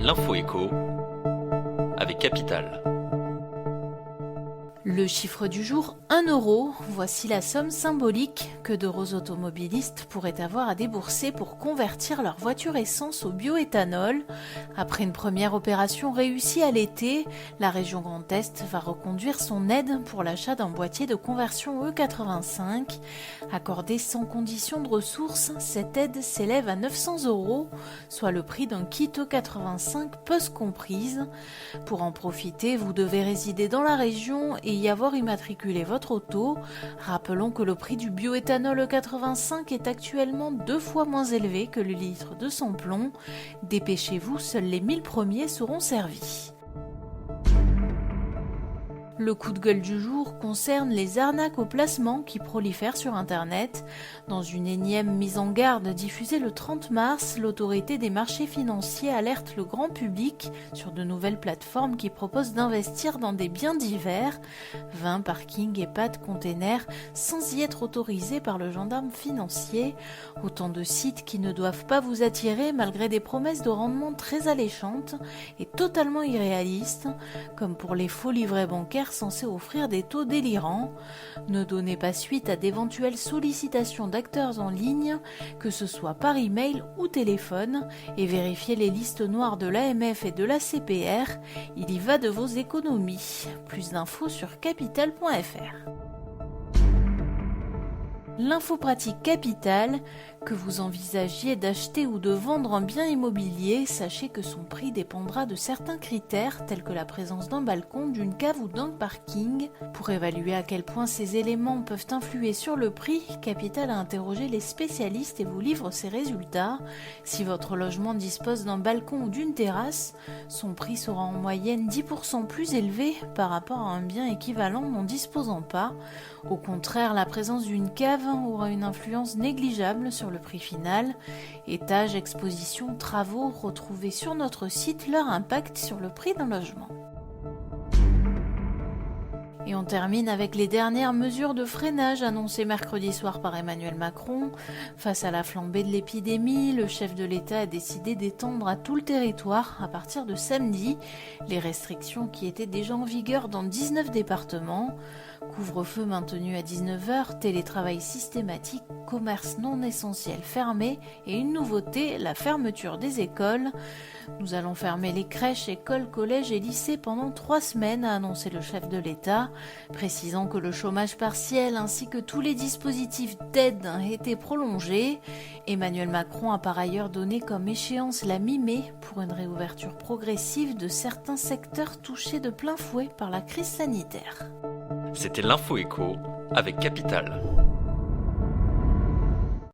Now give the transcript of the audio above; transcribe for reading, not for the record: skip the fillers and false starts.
L'info écho avec Capital. Le chiffre du jour, 1 euro. Voici la somme symbolique que d'heureux automobilistes pourraient avoir à débourser pour convertir leur voiture essence au bioéthanol. Après une première opération réussie à l'été, la région Grand Est va reconduire son aide pour l'achat d'un boîtier de conversion E85. Accordée sans condition de ressources, cette aide s'élève à 900 euros, soit le prix d'un kit E85 post comprise. Pour en profiter, vous devez résider dans la région et y avoir immatriculé votre auto. Rappelons que le prix du bioéthanol E85 est actuellement 2 fois moins élevé que le litre de sans-plomb. Dépêchez-vous, seuls les 1000 premiers seront servis. Le coup de gueule du jour concerne les arnaques au placement qui prolifèrent sur Internet. Dans une énième mise en garde diffusée le 30 mars, l'autorité des marchés financiers alerte le grand public sur de nouvelles plateformes qui proposent d'investir dans des biens divers, vins, parkings, EHPAD, containers, sans y être autorisés par le gendarme financier. Autant de sites qui ne doivent pas vous attirer malgré des promesses de rendement très alléchantes et totalement irréalistes, comme pour les faux livrets bancaires censés offrir des taux délirants. Ne donnez pas suite à d'éventuelles sollicitations d'acteurs en ligne, que ce soit par email ou téléphone, et vérifiez les listes noires de l'AMF et de la CPR, il y va de vos économies. Plus d'infos sur capital.fr. L'info pratique Capital, que vous envisagiez d'acheter ou de vendre un bien immobilier, sachez que son prix dépendra de certains critères tels que la présence d'un balcon, d'une cave ou d'un parking. Pour évaluer à quel point ces éléments peuvent influer sur le prix, Capital a interrogé les spécialistes et vous livre ses résultats. Si votre logement dispose d'un balcon ou d'une terrasse, son prix sera en moyenne 10% plus élevé par rapport à un bien équivalent n'en disposant pas. Au contraire, la présence d'une cave aura une influence négligeable sur le prix final. Étage, exposition, travaux, retrouvez sur notre site leur impact sur le prix d'un logement. Et on termine avec les dernières mesures de freinage annoncées mercredi soir par Emmanuel Macron. Face à la flambée de l'épidémie, le chef de l'État a décidé d'étendre à tout le territoire, à partir de samedi, les restrictions qui étaient déjà en vigueur dans 19 départements. Couvre-feu maintenu à 19h, télétravail systématique, commerce non essentiel fermé et une nouveauté, la fermeture des écoles. Nous allons fermer les crèches, écoles, collèges et lycées pendant 3 semaines, a annoncé le chef de l'État, précisant que le chômage partiel ainsi que tous les dispositifs d'aide étaient prolongés. Emmanuel Macron a par ailleurs donné comme échéance la mi-mai pour une réouverture progressive de certains secteurs touchés de plein fouet par la crise sanitaire. C'était l'info écho avec Capital.